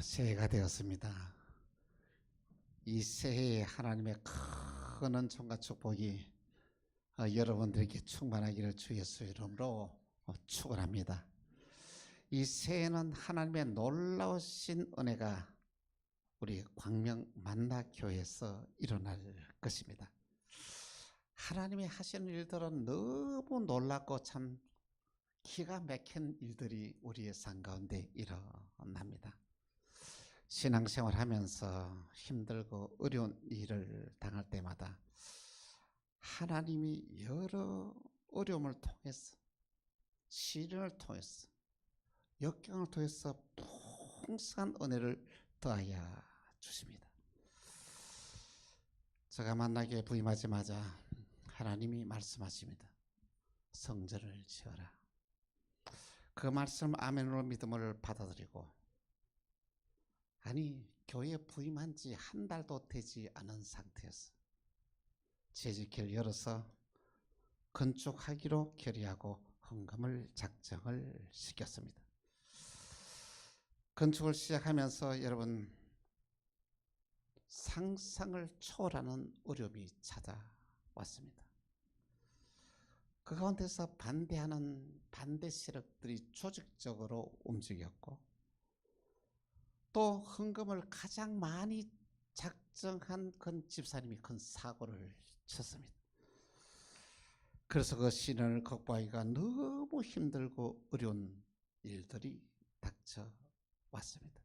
새해가 되었습니다. 이 새해에 하나님의 큰 은총과 축복이 여러분들에게 충만하기를 주 예수 이름으로 축원합니다. 이 새해는 하나님의 놀라우신 은혜가 우리 광명 만나교회에서 일어날 것입니다. 하나님이 하시는 일들은 너무 놀랍고 참 기가 막힌 일들이 우리의 삶 가운데 일어납니다. 신앙생활 하면서 힘들고 어려운 일을 당할 때마다 하나님이 여러 어려움을 통해서, 시련을 통해서, 역경을 통해서 풍성한 은혜를 더하여 주십니다. 제가 만나게 부임하자마자 하나님이 말씀하십니다. 성전을 지어라. 그 말씀 아멘으로 믿음을 받아들이고, 아니 교회 부임한 지 한 달도 되지 않은 상태였어. 재직회를 열어서 건축하기로 결의하고 헌금을 작정을 시켰습니다. 건축을 시작하면서 여러분, 상상을 초월하는 어려움이 찾아왔습니다. 그 가운데서 반대하는 반대 세력들이 조직적으로 움직였고, 또 헌금을 가장 많이 작정한 그 집사님이 큰 사고를 쳤습니다. 그래서 그 시련을 극복하기가 너무 힘들고 어려운 일들이 닥쳐왔습니다.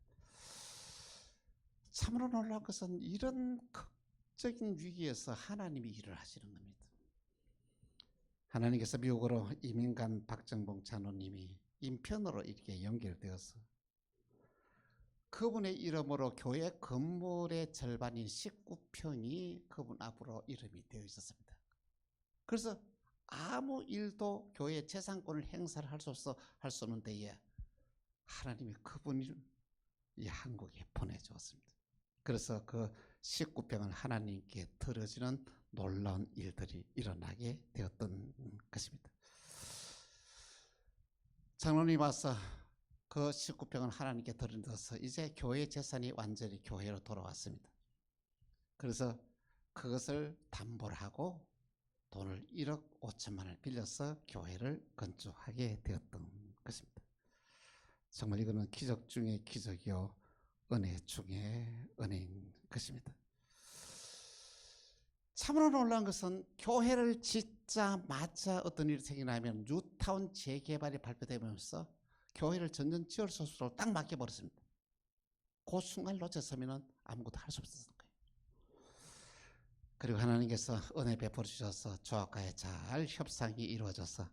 참으로 놀라운 것은 이런 극적인 위기에서 하나님이 일을 하시는 겁니다. 하나님께서 미국으로 이민 간 박정봉 장로님이 인편으로 이렇게 연결되어서 그분의 이름으로 교회 건물의 절반인 19평이 그분 앞으로 이름이 되어 있었습니다. 그래서 아무 일도 교회 재산권을 행사를 할 수 없어 할 수 없는 데에 하나님이 그분을 이 한국에 보내주었습니다. 그래서 그 19평을 하나님께 드려지는 놀라운 일들이 일어나게 되었던 것입니다. 장로님 와서 그 19평을 하나님께 드려서 이제 교회 재산이 완전히 교회로 돌아왔습니다. 그래서 그것을 담보를 하고 돈을 1억 5천만 원을 빌려서 교회를 건축하게 되었던 것입니다. 정말 이거는 기적 중에 기적이요, 은혜 중에 은혜인 것입니다. 참으로 놀라운 것은 교회를 짓자마자 어떤 일이 생기나면 뉴타운 재개발이 발표되면서 교회를 전전 지을 수 없도록 딱 맡겨버렸습니다. 그 순간 놓쳤으면 아무것도 할 수 없었던 거예요. 그리고 하나님께서 은혜 베풀어 주셔서 조합과의 잘 협상이 이루어져서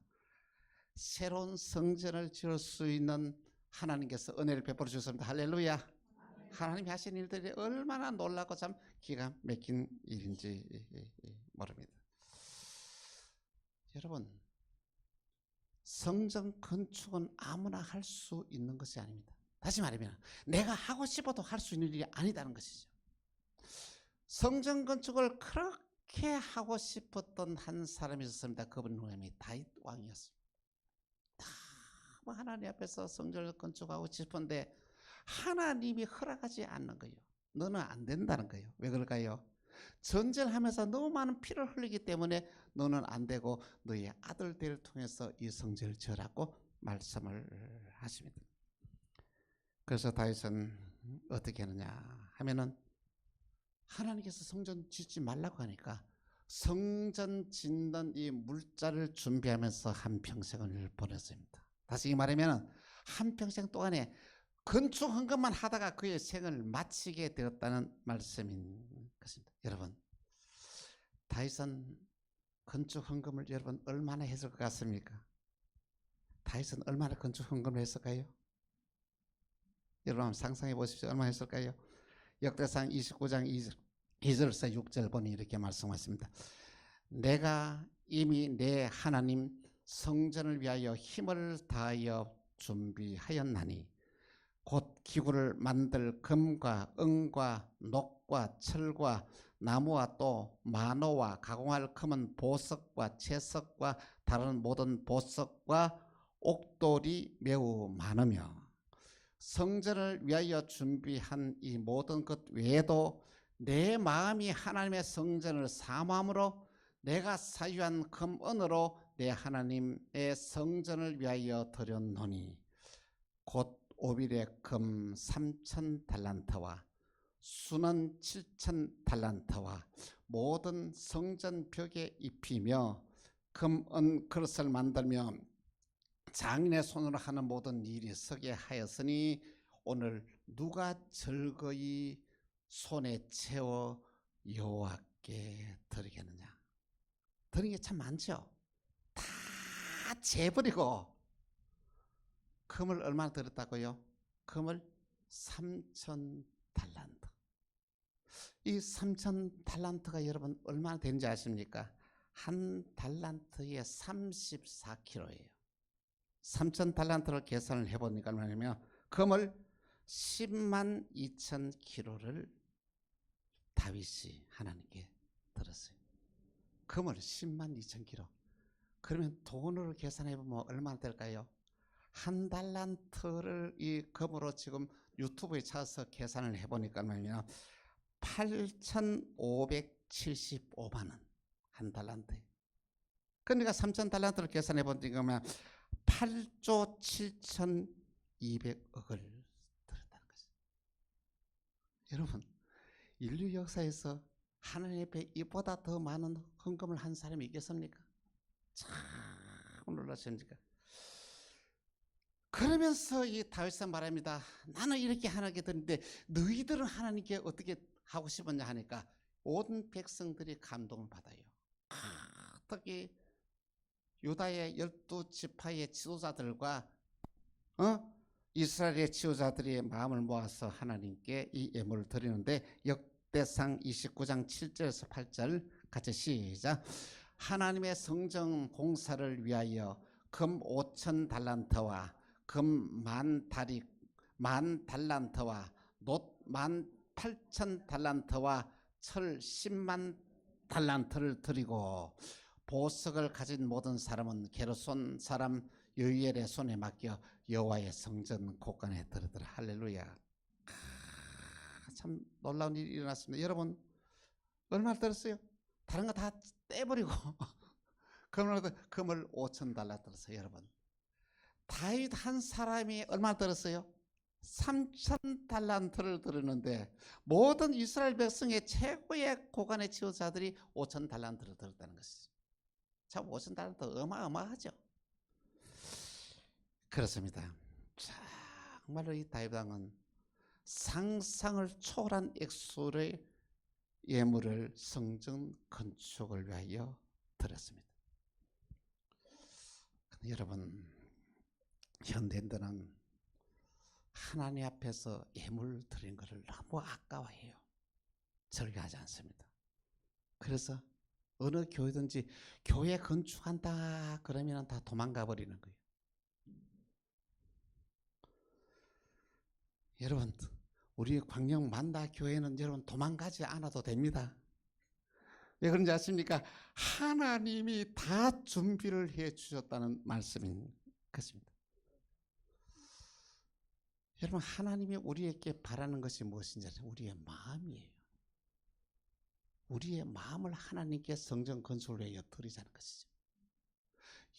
새로운 성전을 지을 수 있는 하나님께서 은혜를 베풀어 주셨습니다. 할렐루야. 하나님이 하신 일들이 얼마나 놀랍고 참 기가 막힌 일인지 모릅니다. 여러분, 성전 건축은 아무나 할 수 있는 것이 아닙니다. 다시 말하면 내가 하고 싶어도 할 수 있는 일이 아니다는 것이죠. 성전 건축을 그렇게 하고 싶었던 한 사람이 있었습니다. 그분 이름이 다윗 왕이었습니다. 다 하나님 앞에서 성전을 건축하고 싶은데 하나님이 허락하지 않는 거예요. 너는 안 된다는 거예요. 왜 그럴까요? 전쟁하면서 너무 많은 피를 흘리기 때문에 너는 안 되고 너의 아들들을 통해서 이 성전을 지으라고 말씀을 하십니다. 그래서 다윗은 어떻게 하느냐 하면은 하나님께서 성전 짓지 말라고 하니까 성전 짓는 이 물자를 준비하면서 한평생을 보냈습니다. 다시 말하면 한평생 동안에 건축 헌금만 하다가 그의 생을 마치게 되었다는 말씀인 것입니다. 여러분, 다윗은 건축 헌금을 여러분 얼마나 했을 것 같습니까? 다윗은 얼마나 건축 헌금을 했을까요? 여러분 한번 상상해 보십시오. 얼마나 했을까요? 역대상 29장 2절에서 6절 보니 이렇게 말씀하십니다. 내가 이미 내 하나님 성전을 위하여 힘을 다하여 준비하였나니 곧 기구를 만들 금과 은과 녹과 철과 나무와 또 만호와 가공할 금은 보석과 채석과 다른 모든 보석과 옥돌이 매우 많으며 성전을 위하여 준비한 이 모든 것 외에도 내 마음이 하나님의 성전을 사모함으로 내가 사유한 금은으로 내 하나님의 성전을 위하여 드렸노니 곧 오빌의 금 3,000달란트와 수는 7,000달란트와 모든 성전 벽에 입히며 금은 그릇을 만들며 장인의 손으로 하는 모든 일이 서게 하였으니 오늘 누가 즐거이 손에 채워 여호와께 드리겠느냐. 드린 게 참 많죠. 다 재버리고 금을 얼마나 드렸다고요? 금을 3,000달란트. 이 3,000달란트가 여러분 얼마나 되는지 아십니까? 한 달란트에 34kg예요. 3,000달란트를 계산을 해보니까 뭐냐면 금을 10만 2천 kg를 다윗이 하나님께 들었어요. 금을 10만 2천 kg. 그러면 돈으로 계산해보면 얼마나 될까요? 한 달란트를 이 금으로 지금 유튜브에 찾아서 계산을 해보니까 말이야 8,575만 원 한 달란트에. 그러니까 3,000달란트를 계산해보니까 8조 7,200억을 들었다는 것이죠. 여러분, 인류 역사에서 하나님 앞에 이보다 더 많은 헌금을 한 사람이 있겠습니까? 참 놀라십니까? 그러면서 이 다윗은 말합니다. 나는 이렇게 하나님께 드리는데 너희들은 하나님께 어떻게 하고 싶었냐 하니까 온 백성들이 감동을 받아요. 특히 유다의 12지파의 지도자들과 이스라엘의 지도자들이 마음을 모아서 하나님께 이 예물을 드리는데 역대상 29장 7절에서 8절 같이 시작. 하나님의 성전 공사를 위하여 금 5,000달란트와 금 10,000달란트와 놋 18,000달란트와 철 10만 달란트를 드리고 보석을 가진 모든 사람은 게르손 사람 여이엘의 손에 맡겨 여호와의 성전 곳간에 들으더라. 할렐루야. 참 놀라운 일이 일어났습니다. 여러분 얼마나 들었어요? 다른 거 다 떼버리고 금을 5,000달러 들었어요. 여러분 다윗 한 사람이 얼마나 들었어요? 3,000달란트를 들었는데 모든 이스라엘 백성의 최고의 고관의 지도자들이 5,000달란트를 들었다는 것이죠. 참 5,000달란트 어마어마하죠. 그렇습니다. 정말로 이 다윗 왕은 상상을 초월한 액수의 예물을 성전 건축을 위하여 드렸습니다. 여러분 현대인들은 하나님 앞에서 예물 드린 것을 너무 아까워해요. 즐겨하지 않습니다. 그래서 어느 교회든지 교회 건축한다 그러면 다 도망가 버리는 거예요. 여러분 우리 광명 만다 교회는 여러분 도망가지 않아도 됩니다. 왜 그런지 아십니까? 하나님이 다 준비를 해 주셨다는 말씀인 것입니다. 여러분 하나님이 우리에게 바라는 것이 무엇인지 우리의 마음이에요. 우리의 마음을 하나님께 성전 건축을 위하여 드리자는 것이죠.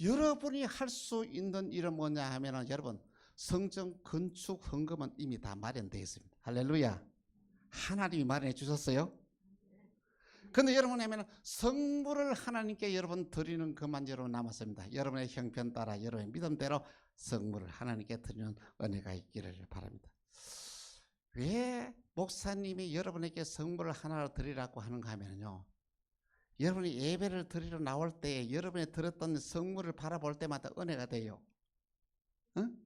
여러분이 할 수 있는 일은 뭐냐 하면 여러분 성전 건축 헌금은 이미 다 마련되어 있습니다. 할렐루야. 하나님이 마련해 주셨어요. 근데 여러분 하면 성물을 하나님께 여러분 드리는 것만 여러분 남았습니다. 여러분의 형편 따라 여러분의 믿음대로 성물을 하나님께 드리는 은혜가 있기를 바랍니다. 왜 목사님이 여러분에게 성물을 하나로 드리라고 하는가 하면요, 여러분이 예배를 드리러 나올 때 여러분이 들었던 성물을 바라볼 때마다 은혜가 돼요. 응?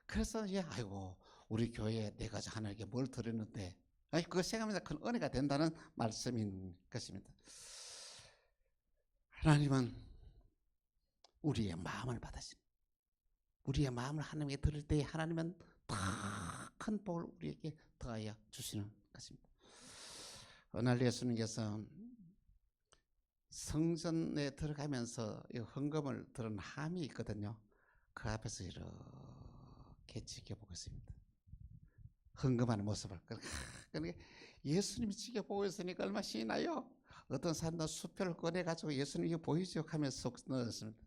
그래서 아이고 우리 교회에 내가 하나님께 뭘 드렸는데 그거 생각하면서 큰 은혜가 된다는 말씀인 것입니다. 하나님은 우리의 마음을 받으십니다. 우리의 마음을 하나님께 드릴 때 하나님은 더 큰 복을 우리에게 더하여 주시는 것입니다. 어느 날 예수님께서 성전에 들어가면서 헌금을 들은 함이 있거든요. 그 앞에서 이렇게 지켜보고 있습니다. 헌금하는 모습을. 그러니까 예수님이 지켜보고 있으니까 얼마나 신이 나요. 어떤 사람도 수표를 꺼내가지고 예수님이 보이죠 하면서 넣었습니다.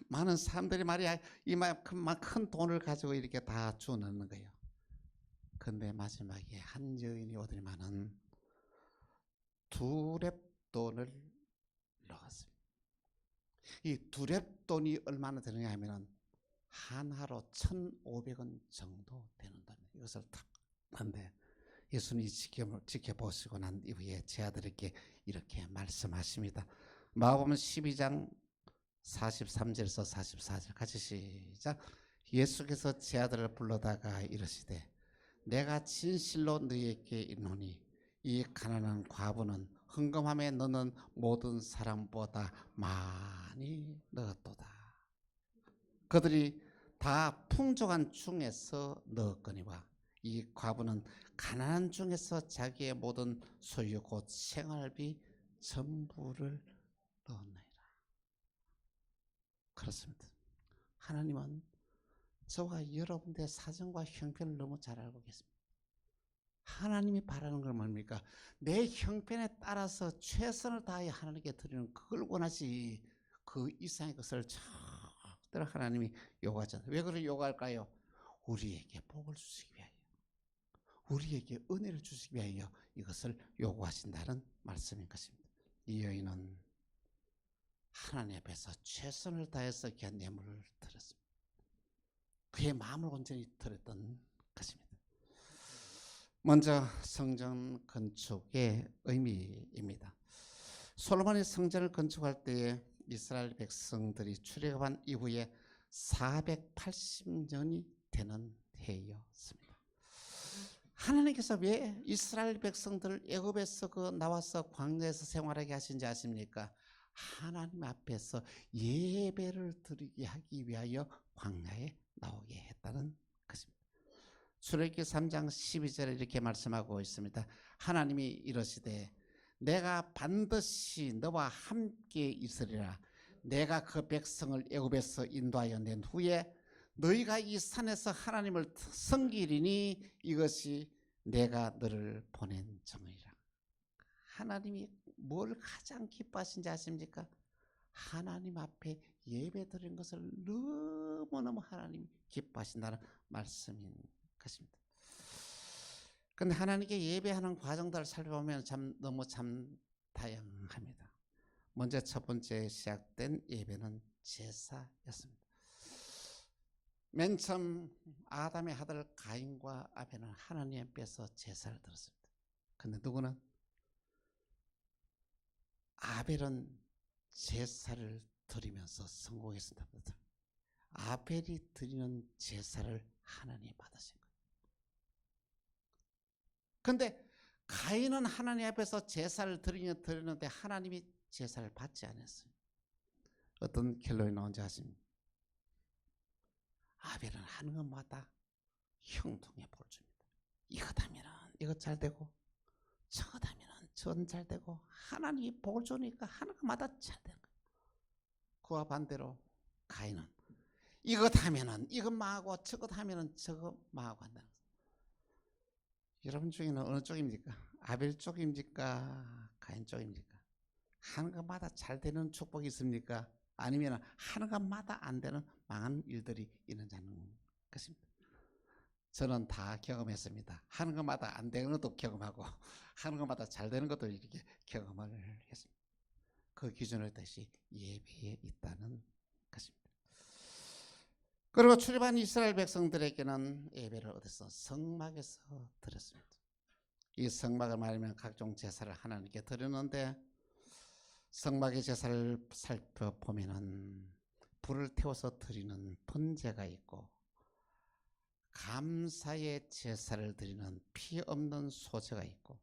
많은 사람들이 말이야 이만큼 큰 돈을 가지고 이렇게 다 주워 넣는 거예요. 근데 마지막에 한 여인이 오더니만은 두렙돈을 넣었습니다. 이 두렙돈이 얼마나 되느냐 하면은 한화로 1,500원 정도 되는 돈입니다. 이것을 탁 넣는데 예수님이 지켜보시고 난 이후에 제 아들에게 이렇게 말씀하십니다. 마가복음 12장 43절에서 44절 같이 시작. 예수께서 제 아들을 불러다가 이르시되 내가 진실로 너희에게 이르노니 이 가난한 과부는 헌금함에 넣는 모든 사람보다 많이 넣었도다. 그들이 다 풍족한 중에서 넣었거니와 이 과부는 가난한 중에서 자기의 모든 소유 곧 생활비 전부를 넣었나이다. 그렇습니다. 하나님은 저와 여러분들의 사정과 형편을 너무 잘 알고 계십니다. 하나님이 바라는 건 뭡니까? 내 형편에 따라서 최선을 다해 하나님께 드리는 그걸 원하지 그 이상의 것을 절대로 하나님이 요구하지 않아요. 왜 그걸 요구할까요? 우리에게 복을 주시기 위하여, 우리에게 은혜를 주시기 위하여 이것을 요구하신다는 말씀인 것입니다. 이 여인은 하나님 앞에서 최선을 다해서 귀한 예물을 드렸습니다. 그의 마음을 온전히 드렸던 것입니다. 먼저 성전 건축의 의미입니다. 솔로몬이 성전을 건축할 때에 이스라엘 백성들이 출애굽한 이후에 480년이 되는 해였습니다. 하나님께서 왜 이스라엘 백성들을 애굽에서 나와서 광야에서 생활하게 하신지 아십니까? 하나님 앞에서 예배를 드리게 하기 위하여 광야에 나오게 했다는 것입니다. 출애굽기 3장 12절에 이렇게 말씀하고 있습니다. 하나님이 이러시되 내가 반드시 너와 함께 있으리라. 내가 그 백성을 애굽에서 인도하여 낸 후에 너희가 이 산에서 하나님을 섬기리니 이것이 내가 너를 보낸 정의라. 하나님이 뭘 가장 기뻐하신지 아십니까? 하나님 앞에 예배 드리는 것을 너무너무 하나님이 기뻐하신다는 말씀인 것입니다. 그런데 하나님께 예배하는 과정들을 살펴보면 너무 다양합니다. 먼저 첫 번째 시작된 예배는 제사였습니다. 맨 처음 아담의 아들 가인과 아벨은 하나님 앞에서 제사를 드렸습니다. 그런데 누구는? 아벨은 제사를 드리면서 성공했습니다. 아벨이 드리는 제사를 하나님이 받으신 거예요. 그런데 가인은 하나님 앞에서 제사를 드리는데 하나님이 제사를 받지 않았어요. 어떤 결론이 나온지 아십니까? 아벨은 하는 것마다 형통에 볼 줍니다. 이것 하면은 이것 잘 되고 저것 하면은 전 잘 되고 하나님이 복을 주니까 하는 것마다 잘 되는 거예요. 그와 반대로 가인은 이것 하면은 이것 망하고 저것 하면은 저것 망하고 한다는 거예요. 여러분 중에는 어느 쪽입니까? 아벨 쪽입니까? 가인 쪽입니까? 하는 것마다 잘 되는 축복이 있습니까? 아니면 하는 것마다 안 되는 망한 일들이 있는지는 것입니다. 저는 다 경험했습니다. 하는 것마다 안 되는 것도 경험하고 하는 것마다 잘 되는 것도 이렇게 경험을 했습니다. 그 기준을 다시 예배에 있다는 것입니다. 그리고 출애굽한 이스라엘 백성들에게는 예배를 어디서? 성막에서 드렸습니다. 이 성막을 말하면 각종 제사를 하나님께 드렸는데 성막의 제사를 살펴보면은 불을 태워서 드리는 번제가 있고 감사의 제사를 드리는 피 없는 소제가 있고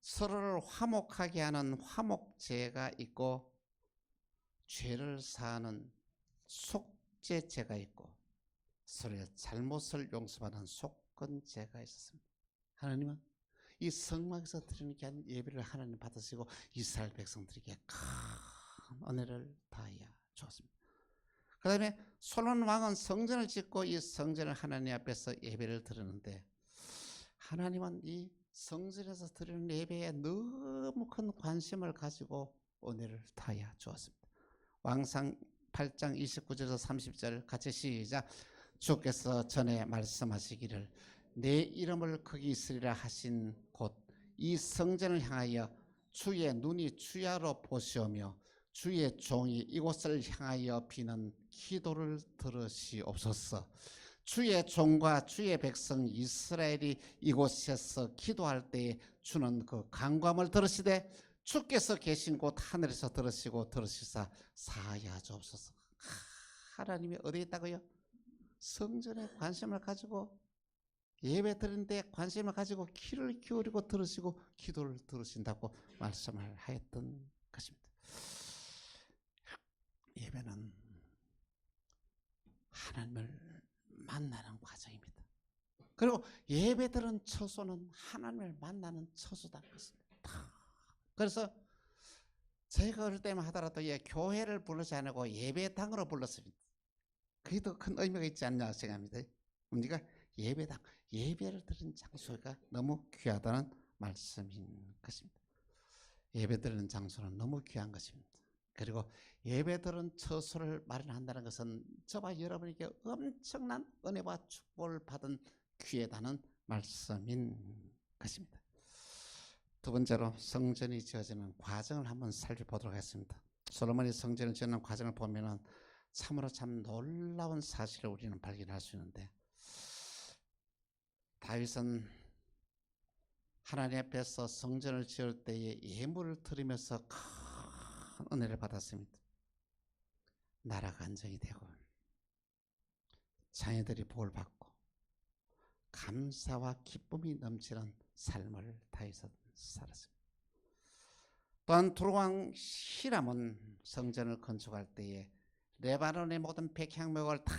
서로를 화목하게 하는 화목제가 있고 죄를 사하는 속죄제가 있고 서로의 잘못을 용서하는 속건제가 있었습니다. 하나님은 이 성막에서 드리는 귀한 예배를 하나님 받으시고 이스라엘 백성들에게 큰 은혜를 다하여 주었습니다. 그 다음에 솔로몬 왕은 성전을 짓고 이 성전을 하나님 앞에서 예배를 드리는데 하나님은 이 성전에서 드리는 예배에 너무 큰 관심을 가지고 은혜를 더하여 주었습니다. 왕상 8장 29절에서 30절 같이 시작. 주께서 전에 말씀하시기를 내 이름을 거기 있으리라 하신 곳 이 성전을 향하여 주의 눈이 주야로 보시오며 주의 종이 이곳을 향하여 비는 기도를 들으시옵소서. 주의 종과 주의 백성 이스라엘이 이곳에서 기도할 때에 주는 그 간구함을 들으시되 주께서 계신 곳 하늘에서 들으시고 들으시사 사하여 주옵소서. 하나님이 어디에 있다고요? 성전에 관심을 가지고 예배 드리는 데 관심을 가지고 귀를 기울이고 들으시고 기도를 들으신다고 말씀을 하였던 것입니다. 예배는 하나님을 만나는 과정입니다. 그리고 예배드리는 처소는 하나님을 만나는 처소다는 것입니다. 그래서 제가 어릴 때만 하더라도 교회를 부르지 않고 예배당으로 불렀습니다. 그게 더 큰 의미가 있지 않냐 생각합니다. 우리가 예배당, 예배를 드리는 장소가 너무 귀하다는 말씀인 것입니다. 예배 드리는 장소는 너무 귀한 것입니다. 그리고 예배 드리는 처소를 마련한다는 것은 저와 여러분에게 엄청난 은혜와 축복을 받은 귀하다는 말씀인 것입니다. 두 번째로 성전이 지어지는 과정을 한번 살펴보도록 하겠습니다. 솔로몬이 성전을 지어는 과정을 보면은 참으로 참 놀라운 사실을 우리는 발견할 수 있는데, 다윗은 하나님 앞에서 성전을 지을 때에 예물을 드리면서 큰 은혜를 받았습니다. 나라가 안정이 되고 자녀들이 복을 받고 감사와 기쁨이 넘치는 삶을 다윗은 살았습니다. 또한 두루왕 히람은 성전을 건축할 때에 레바논의 모든 백향목을 다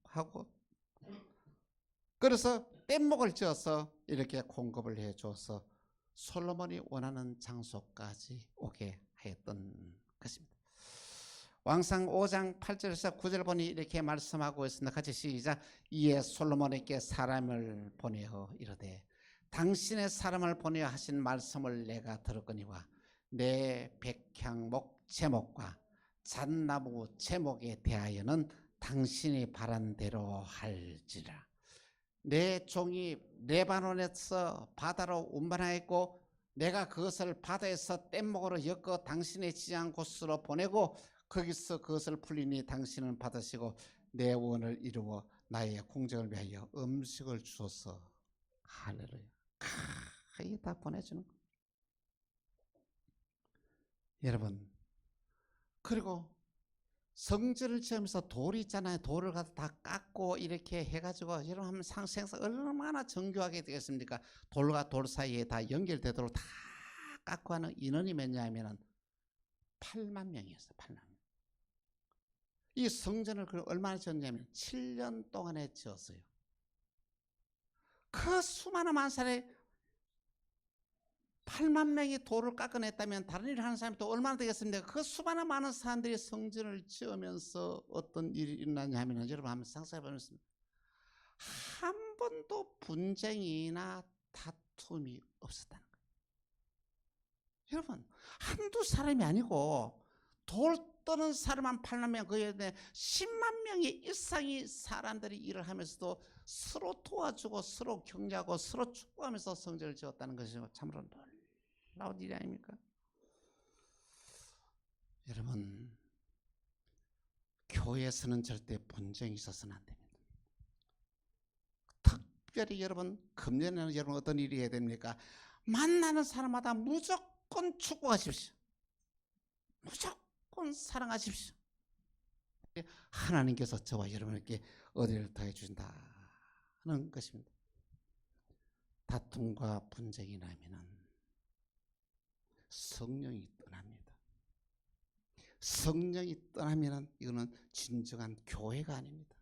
하고 그래서 뗏목을 지어서 이렇게 공급을 해줘서 솔로몬이 원하는 장소까지 오게 하였던 것입니다. 왕상 5장 8절에서 9절 보니 이렇게 말씀하고 있습니다. 같이 시작. 이에 솔로몬에게 사람을 보내어 이르되 당신의 사람을 보내어 하신 말씀을 내가 들었거니와 내 백향목 제목과 잣나무 제목에 대하여는 당신이 바란 대로 할지라. 내 종이 레바논에서 바다로 운반하였고 내가 그것을 바다에서 뗏목으로 엮어 당신의 지향 곳으로 보내고 거기서 그것을 풀리니 당신은 받으시고 내 원을 이루어 나의 공적을 위하여 음식을 주소서. 할렐루야. 이게 다 보내주는 거예요. 여러분, 그리고 성전을 지으면서 돌이 있잖아요. 돌을 갖다 다 깎고 이렇게 해가지고 여러분 한번 상상해서 얼마나 정교하게 되겠습니까? 돌과 돌 사이에 다 연결되도록 다 깎고 하는 인원이 몇냐면은 8만 명이었어요. 8만 명. 이 성전을 얼마나 지었냐면 7년 동안에 지었어요. 그 수많은 만사에 8만 명이 돌을 깎아냈다면 다른 일을 하는 사람이 또 얼마나 되겠습니까? 그 수많은 많은 사람들이 성전을 지으면서 어떤 일이 일어나냐 하면 여러분 한번 상상해 보겠습니다. 한 번도 분쟁이나 다툼이 없었다는 거예요. 여러분 한두 사람이 아니고 돌 떠는 사람 한 8만 명, 그에 10만 명의 이상의 사람들이 일을 하면서도 서로 도와주고 서로 격려하고 서로 축복하면서 성전을 지었다는 것이 참으로 놀라운 일이 아닙니까? 여러분 교회에서는 절대 분쟁이 있어서는 안 됩니다. 특별히 여러분 금년에는 여러분 어떤 일이 해야 됩니까? 만나는 사람마다 무조건 축복하십시오. 무조건 사랑하십시오. 하나님께서 저와 여러분에게 은혜를 더해 주신다는 것입니다. 다툼과 분쟁이 나면은 성령이 떠납니다. 성령이 떠나면은 이거는 진정한 교회가 아닙니다.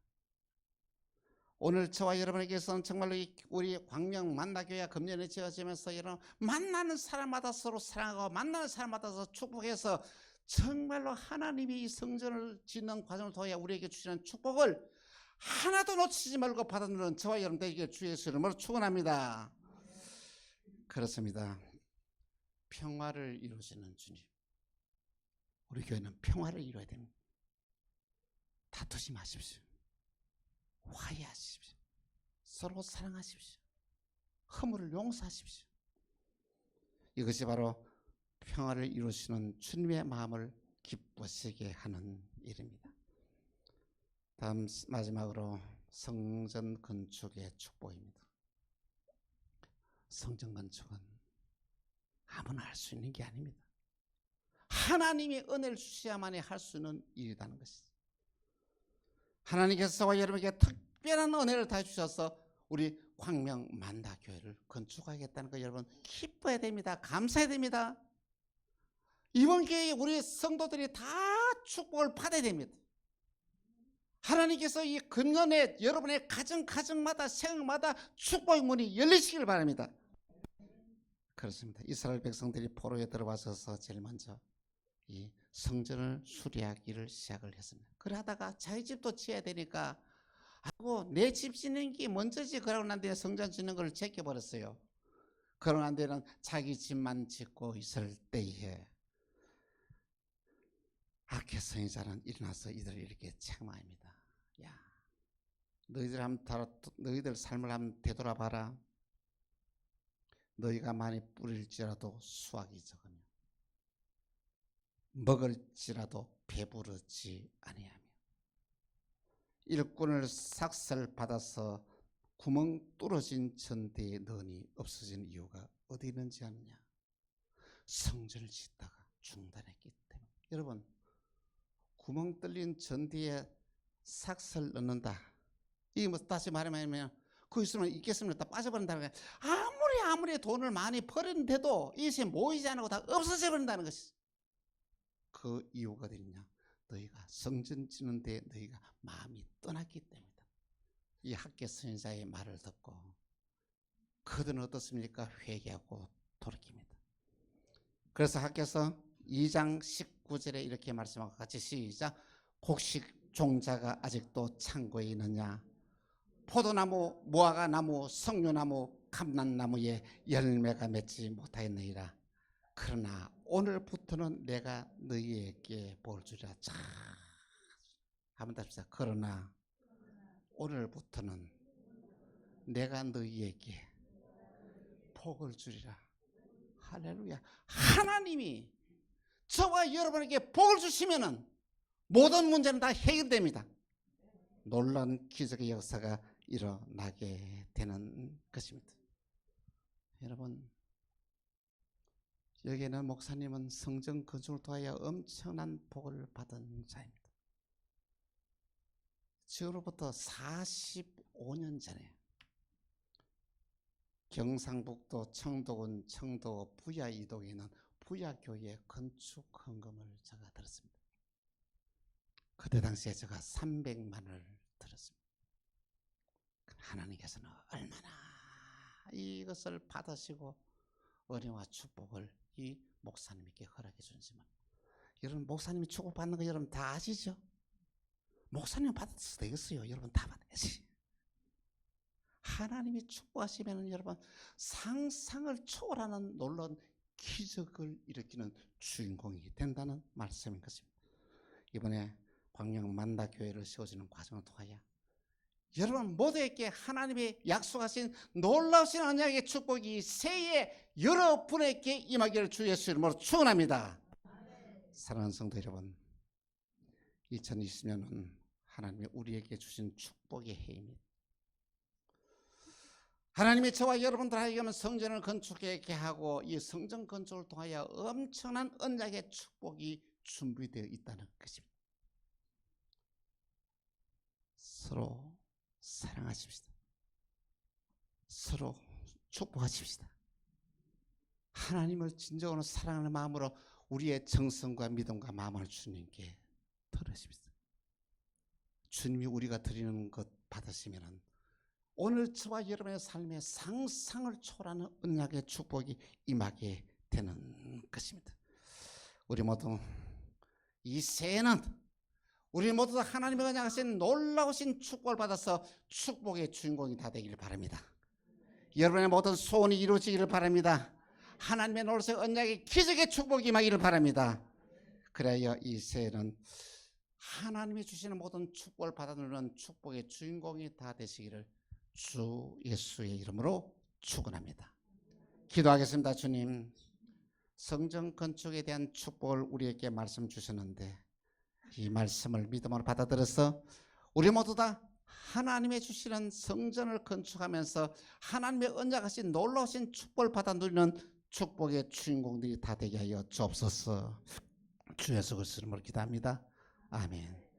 오늘 저와 여러분에게서는 정말로 우리 광명 만나교회가 금년에 지어지면서 여러분 만나는 사람마다 서로 사랑하고 만나는 사람마다 서로 축복해서 정말로 하나님이 이 성전을 짓는 과정을 통해 우리에게 주시는 축복을 하나도 놓치지 말고 받아들이는 저와 여러분 되게 주 예수 이름으로 축원합니다. 그렇습니다. 평화를 이루시는 주님. 우리 교회는 평화를 이루어야 됩니다. 다투지 마십시오. 화해하십시오. 서로 사랑하십시오. 허물을 용서하십시오. 이것이 바로 평화를 이루시는 주님의 마음을 기쁘시게 하는 일입니다. 다음 마지막으로 성전 건축의 축복입니다. 성전 건축은 아무나 할 수 있는 게 아닙니다. 하나님이 은혜를 주셔야만이 할 수 있는 일이라는 것이죠. 하나님께서 저와 여러분에게 특별한 은혜를 다 주셔서 우리 광명 만다 교회를 건축하겠다는 거 여러분 기뻐해야 됩니다. 감사해야 됩니다. 이번 기회에 우리 성도들이 다 축복을 받아야 됩니다. 하나님께서 이 금년에 여러분의 가정마다 생각마다 축복의 문이 열리시길 바랍니다. 그렇습니다. 이스라엘 백성들이 포로에 들어와서 제일 먼저 이 성전을 수리하기를 시작을 했습니다. 그러다가 자기 집도 지어야 되니까 하고 내 집 짓는 게 먼저지 그러고 난 뒤에 성전 짓는 걸 제껴버렸어요. 그러고 난 뒤에는 자기 집만 짓고 있을 때에 악의 선지자는 일어나서 이들을 이렇게 책망합니다. 야, 너희들 삶을 한번 되돌아봐라. 너희가 많이 뿌릴지라도 수확이 적으며 먹을지라도 배부르지 아니하며 일꾼을 삭슬받아서 구멍 뚫어진 전대에 넣으니 없어진 이유가 어디 있는지 아느냐? 성전을 짓다가 중단했기 때문에. 여러분, 구멍 뚫린 전대에 삭슬 넣는다. 이게 뭐 다시 말하면 그 있으면 있겠습니다. 빠져버린다는 거예요. 아무리 돈을 많이 버렸는데도 이것이 모이지 않고 다 없어져 버린다는 것이. 그 이유가 어디냐? 너희가 성전 짓는 데 너희가 마음이 떠났기 때문이다. 이 학개 선지자의 말을 듣고 그들은 어떻습니까? 회개하고 돌이킵니다. 그래서 학개서 2장 19절에 이렇게 말씀하고 같이 시작. 곡식 종자가 아직도 창고에 있느냐? 포도나무, 무화과나무, 석류나무, 감람나무에 열매가 맺지 못하였느니라. 그러나 오늘부터는 내가 너희에게 복을 주리라. 자, 한번 더 합시다. 그러나 오늘부터는 내가 너희에게 복을 주리라. 할렐루야. 하나님이 저와 여러분에게 복을 주시면은 모든 문제는 다 해결됩니다. 놀라운 기적의 역사가 일어나게 되는 것입니다. 여러분, 여기에는 목사님은 성전 건축을 통하여 엄청난 복을 받은 자입니다. 지금으로부터 45년 전에 경상북도 청도군 청도 부야 이동에 있는 부야교회 건축 헌금을 제가 들었습니다. 그때 당시에 제가 300만 원을 들었습니다. 하나님께서는 얼마나 이것을 받으시고 은혜와 축복을 이 목사님에게 허락해 주시면, 여러분 목사님이 축복받는 거 여러분 다 아시죠? 목사님 받아도 되겠어요. 여러분 다 받아야지. 하나님이 축복하시면 여러분 상상을 초월하는 놀라운 기적을 일으키는 주인공이 된다는 말씀인 것입니다. 이번에 광명 만다 교회를 세워지는 과정을 통하여 여러분 모두에게 하나님이 약속하신 놀라우신 언약의 축복이 새해 여러분에게 임하기를 주 예수 이름으로 축원합니다. 사랑하는 성도 여러분, 2020년은 하나님이 우리에게 주신 축복의 해입니다. 하나님이 저와 여러분들에게는 성전을 건축하게 하고 이 성전 건축을 통하여 엄청난 언약의 축복이 준비되어 있다는 것입니다. 서로 사랑하십시다. 서로 축복하십시다. 하나님을 진정으로 사랑하는 마음으로 우리의 정성과 믿음과 마음을 주님께 드리십시다. 주님이 우리가 드리는 것 받으시면 오늘 저와 여러분의 삶에 상상을 초월하는 언약의 축복이 임하게 되는 것입니다. 우리 모두 이 새해는 우리 모두 다 하나님의 언약하신 놀라우신 축복을 받아서 축복의 주인공이 다 되기를 바랍니다. 여러분의 모든 소원이 이루어지기를 바랍니다. 하나님의 놀라우신 언약의 기적의 축복이 임하기를 바랍니다. 그래야 이 새해는 하나님이 주시는 모든 축복을 받아 누리는 축복의 주인공이 다 되시기를 주 예수의 이름으로 축원합니다. 기도하겠습니다. 주님, 성전 건축에 대한 축복을 우리에게 말씀 주셨는데 이 말씀을 믿음으로 받아들여서 우리 모두 다 하나님의 주시는 성전을 건축하면서 하나님의 언약하신 놀라우신 축복을 받아 누리는 축복의 주인공들이 다 되게 하여 주옵소서. 주 예수 그리스도 이름으로 기도합니다. 아멘.